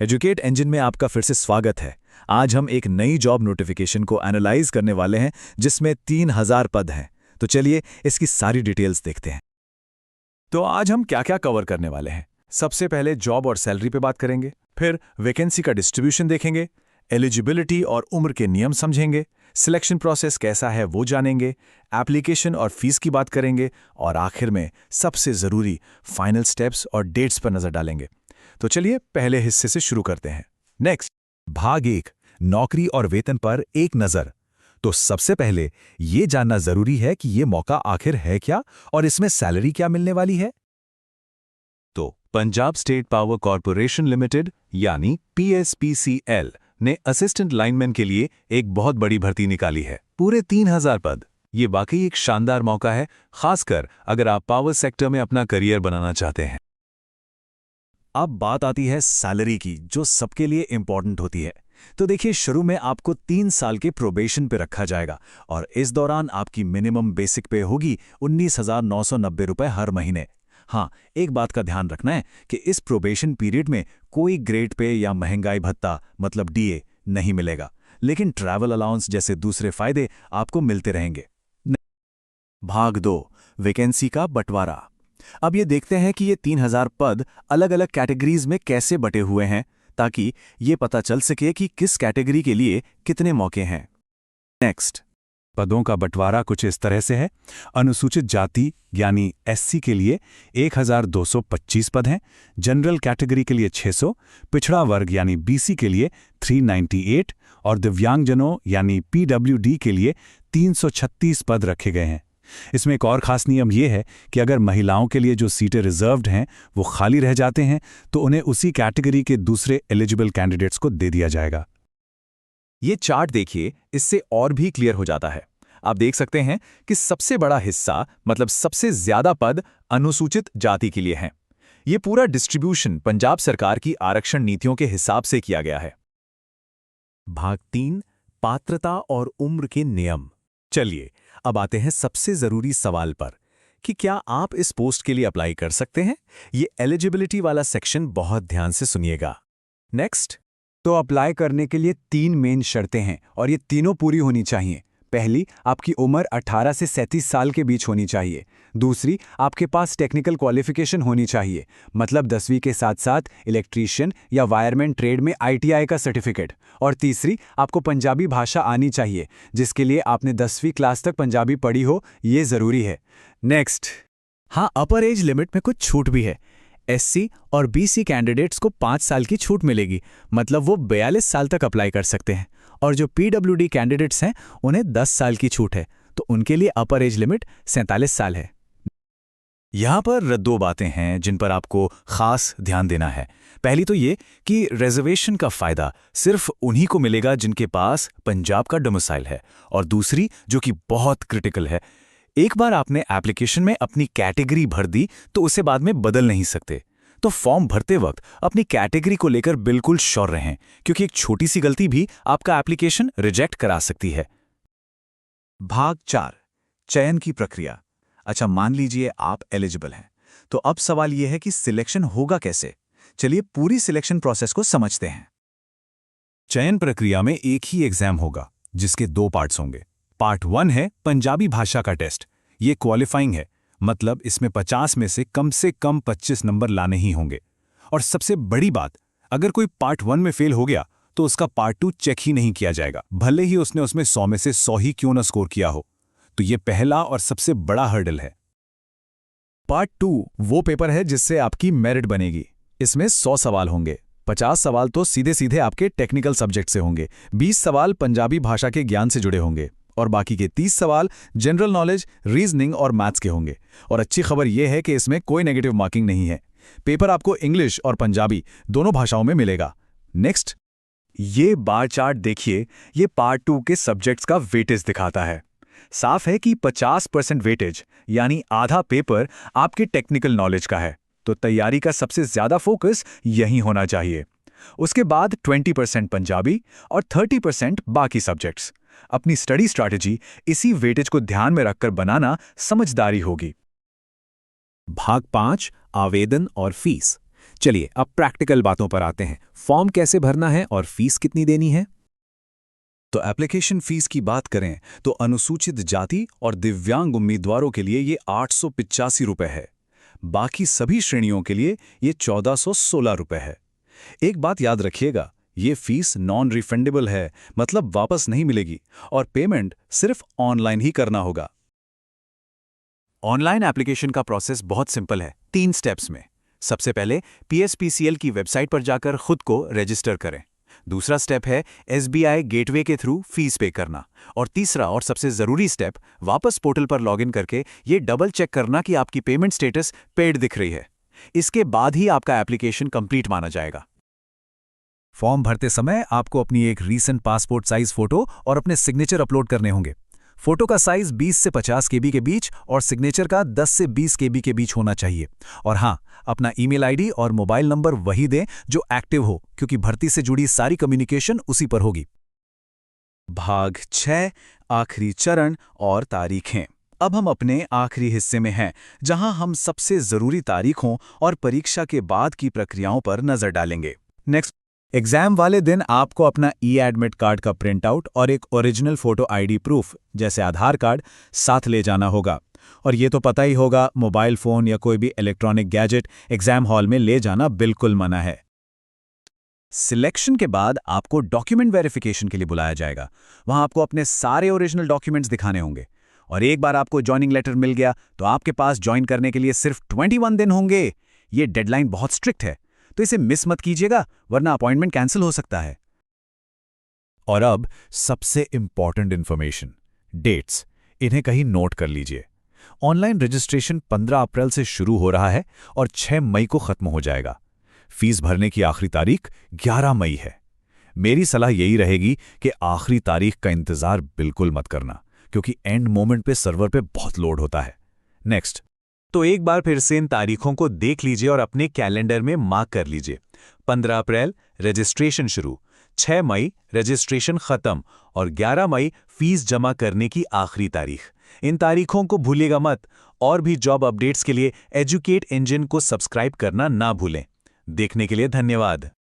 Educate engine में आपका फिर से स्वागत है। आज हम एक नई जॉब नोटिफिकेशन को एनालाइज करने वाले हैं जिसमें 3000 पद हैं। तो चलिए इसकी सारी डिटेल्स देखते हैं। तो आज हम क्या क्या कवर करने वाले हैं। सबसे पहले जॉब और सैलरी पे बात करेंगे, फिर वैकेंसी का डिस्ट्रीब्यूशन देखेंगे, एलिजिबिलिटी और उम्र के नियम समझेंगे, सिलेक्शन प्रोसेस कैसा है वो जानेंगे, एप्लीकेशन और फीस की बात करेंगे और आखिर में सबसे ज़रूरी फाइनल स्टेप्स और डेट्स पर नज़र डालेंगे। तो चलिए पहले हिस्से से शुरू करते हैं। नेक्स्ट, भाग 1, नौकरी और वेतन पर एक नज़र। तो सबसे पहले ये जानना ज़रूरी है कि ये मौका आखिर है क्या और इसमें सैलरी क्या मिलने वाली है। तो Punjab state power corporation limited यानी PSPCL ने असिस्टेंट लाइनमैन के लिए एक बहुत बड़ी भर्ती निकाली है, पूरे 3000 पद। ये वाकई एक शानदार मौका है, खासकर अगर आप पावर सेक्टर में अपना करियर बनाना चाहते हैं। अब बात आती है सैलरी की, जो सबके लिए इंपॉर्टेंट होती है। तो देखिए, शुरू में आपको 3 साल के प्रोबेशन पे रखा जाएगा और इस दौरान आपकी मिनिमम बेसिक पे होगी 19,990 रुपए हर महीने। हाँ, एक बात का ध्यान रखना है कि इस प्रोबेशन पीरियड में कोई ग्रेड पे या महंगाई भत्ता मतलब DA नहीं मिलेगा, लेकिन ट्रैवल अलाउंस जैसे दूसरे फायदे आपको मिलते रहेंगे। भाग 2, वैकेंसी का बंटवारा। अब ये देखते हैं कि ये 3000 पद अलग अलग कैटेगरीज में कैसे बटे हुए हैं, ताकि ये पता चल सके कि किस कैटेगरी के लिए कितने मौके हैं। नेक्स्ट, पदों का बंटवारा कुछ इस तरह से है। अनुसूचित जाति यानी SC के लिए 1225 पद हैं, जनरल कैटेगरी के लिए 600, पिछड़ा वर्ग यानी BC के लिए 398 और दिव्यांगजनों यानी PWD के लिए 336 पद रखे गए हैं। इसमें एक और खास नियम यह है कि अगर महिलाओं के लिए जो सीटें रिजर्व्ड हैं वो खाली रह जाते हैं तो उन्हें उसी कैटेगरी के दूसरे एलिजिबल कैंडिडेट्स को दे दिया जाएगा। ये चार्ट देखिए, इससे और भी क्लियर हो जाता है। आप देख सकते हैं कि सबसे बड़ा हिस्सा मतलब सबसे ज्यादा पद अनुसूचित जाति के लिए हैं। ये पूरा डिस्ट्रीब्यूशन पंजाब सरकार की आरक्षण नीतियों के हिसाब से किया गया है। भाग 3, पात्रता और उम्र के नियम। चलिए अब आते हैं सबसे जरूरी सवाल पर कि क्या आप इस पोस्ट के लिए अप्लाई कर सकते हैं। ये एलिजिबिलिटी वाला सेक्शन बहुत ध्यान से सुनिएगा। नेक्स्ट, तो अप्लाई करने के लिए 3 मेन शर्तें हैं और ये तीनों पूरी होनी चाहिए। पहली, आपकी उम्र 18 से 37 साल के बीच होनी चाहिए। दूसरी, आपके पास टेक्निकल क्वालिफिकेशन होनी चाहिए, मतलब 10वीं के साथ साथ इलेक्ट्रीशियन या वायरमैन ट्रेड में ITI का सर्टिफिकेट। और तीसरी, आपको पंजाबी भाषा आनी चाहिए, जिसके लिए आपने 10वीं क्लास तक पंजाबी पढ़ी हो, ये ज़रूरी है। नेक्स्ट, हाँ, अपर एज लिमिट में कुछ छूट भी है। SC और BC कैंडिडेट्स को 5 साल की छूट मिलेगी, मतलब वो 42 साल तक अप्लाई कर सकते हैं। और जो PWD कैंडिडेट्स हैं उन्हें 10 साल की छूट है, तो उनके लिए अपर एज लिमिट 47 साल है। यहाँ पर 2 बातें हैं जिन पर आपको खास ध्यान देना है। पहली तो ये कि रिजर्वेशन का फायदा सिर्फ उन्हीं को मिलेगा जिनके पास पंजाब का डोमिसाइल है, और दूसरी जो कि बहुत क्रिटिकल है, एक बार आपने एप्लीकेशन में अपनी कैटेगरी भर दी तो उसे बाद में बदल नहीं सकते। तो फॉर्म भरते वक्त अपनी कैटेगरी को लेकर बिल्कुल श्योर रहें, क्योंकि एक छोटी सी गलती भी आपका एप्लीकेशन रिजेक्ट करा सकती है। भाग 4, चयन की प्रक्रिया। अच्छा, मान लीजिए आप एलिजिबल हैं, तो अब सवाल यह है कि सिलेक्शन होगा कैसे। चलिए पूरी सिलेक्शन प्रोसेस को समझते हैं। चयन प्रक्रिया में एक ही एग्जाम होगा जिसके 2 पार्ट्स होंगे। पार्ट 1 है पंजाबी भाषा का टेस्ट। ये क्वालिफाइंग है, मतलब इसमें 50 में से कम 25 नंबर लाने ही होंगे। और सबसे बड़ी बात, अगर कोई पार्ट 1 में फेल हो गया तो उसका पार्ट 2 चेक ही नहीं किया जाएगा, भले ही उसने उसमें 100 में से 100 ही क्यों ना स्कोर किया हो। तो ये पहला और सबसे बड़ा हर्डल है। पार्ट 2 वो पेपर है जिससे आपकी मेरिट बनेगी। इसमें 100 सवाल होंगे। 50 सवाल तो सीधे सीधे आपके टेक्निकल सब्जेक्ट से होंगे, 20 सवाल पंजाबी भाषा के ज्ञान से जुड़े होंगे और बाकी के 30 सवाल जनरल नॉलेज, रीजनिंग और मैथ्स के होंगे। और अच्छी खबर यह है कि इसमें कोई नेगेटिव मार्किंग नहीं है। पेपर आपको इंग्लिश और पंजाबी दोनों भाषाओं में मिलेगा। नेक्स्ट, ये बार चार्ट देखिए, ये पार्ट 2 के सब्जेक्ट्स का वेटेज दिखाता है। साफ है कि 50% वेटेज यानी आधा पेपर आपके टेक्निकल नॉलेज का है, तो तैयारी का सबसे ज्यादा फोकस यही होना चाहिए। उसके बाद 20% पंजाबी और 30% बाकी सब्जेक्ट्स। अपनी स्टडी स्ट्रैटेजी इसी वेटेज को ध्यान में रखकर बनाना समझदारी होगी। भाग 5, आवेदन और फीस। चलिए अब प्रैक्टिकल बातों पर आते हैं। फॉर्म कैसे भरना है और फीस कितनी देनी है? तो एप्लीकेशन फीस की बात करें तो अनुसूचित जाति और दिव्यांग उम्मीदवारों के लिए ये 885 रुपए है। बाकी सभी श्रेणियों के लिए ये 1416 रुपए है। एक बात याद रखिएगा, ये फीस नॉन रिफंडेबल है, मतलब वापस नहीं मिलेगी, और पेमेंट सिर्फ ऑनलाइन ही करना होगा। ऑनलाइन एप्लीकेशन का प्रोसेस बहुत सिंपल है, 3 स्टेप्स में। सबसे पहले PSPCL की वेबसाइट पर जाकर खुद को रजिस्टर करें। दूसरा स्टेप है SBI गेटवे के थ्रू फीस पे करना। और तीसरा और सबसे ज़रूरी स्टेप, वापस पोर्टल पर लॉगिन करके ये डबल चेक करना कि आपकी पेमेंट स्टेटस पेड दिख रही है। इसके बाद ही आपका एप्लीकेशन कंप्लीट माना जाएगा। फॉर्म भरते समय आपको अपनी एक रीसेंट पासपोर्ट साइज फोटो और अपने सिग्नेचर अपलोड करने होंगे। फोटो का साइज 20 से 50 KB के बीच और सिग्नेचर का 10 से 20 KB के बीच होना चाहिए। और हाँ, अपना ईमेल आईडी और मोबाइल नंबर वही दें जो एक्टिव हो, क्योंकि भर्ती से जुड़ी सारी कम्युनिकेशन उसी पर होगी। भाग 6, आखिरी चरण और तारीखें। अब हम अपने आखिरी हिस्से में हैं, जहां हम सबसे जरूरी तारीखों और परीक्षा के बाद की प्रक्रियाओं पर नजर डालेंगे। नेक्स्ट, एग्जाम वाले दिन आपको अपना एडमिट कार्ड का प्रिंट आउट और एक ओरिजिनल फोटो आईडी प्रूफ जैसे आधार कार्ड साथ ले जाना होगा। और ये तो पता ही होगा, मोबाइल फोन या कोई भी इलेक्ट्रॉनिक गैजेट एग्जाम हॉल में ले जाना बिल्कुल मना है। सिलेक्शन के बाद आपको डॉक्यूमेंट वेरिफिकेशन के लिए बुलाया जाएगा। वहां आपको अपने सारे ओरिजिनल डॉक्यूमेंट्स दिखाने होंगे। और एक बार आपको ज्वाइनिंग लेटर मिल गया तो आपके पास ज्वाइन करने के लिए सिर्फ 21 दिन होंगे। ये डेडलाइन बहुत स्ट्रिक्ट है, तो इसे मिस मत कीजिएगा, वरना अपॉइंटमेंट कैंसिल हो सकता है। और अब सबसे इंपॉर्टेंट इंफॉर्मेशन, डेट्स। इन्हें कहीं नोट कर लीजिए। ऑनलाइन रजिस्ट्रेशन 15 अप्रैल से शुरू हो रहा है और 6 मई को खत्म हो जाएगा। फीस भरने की आखिरी तारीख 11 मई है। मेरी सलाह यही रहेगी कि आखिरी तारीख का इंतजार बिल्कुल मत करना, क्योंकि एंड मोमेंट पे सर्वर पे बहुत लोड होता है। नेक्स्ट, तो एक बार फिर से इन तारीखों को देख लीजिए और अपने कैलेंडर में मार्क कर लीजिए। 15 अप्रैल रजिस्ट्रेशन शुरू, 6 मई रजिस्ट्रेशन खत्म और 11 मई फीस जमा करने की आखिरी तारीख। इन तारीखों को भूलिएगा मत। और भी जॉब अपडेट्स के लिए एजुकेट इंजन को सब्सक्राइब करना ना भूलें। देखने के लिए धन्यवाद।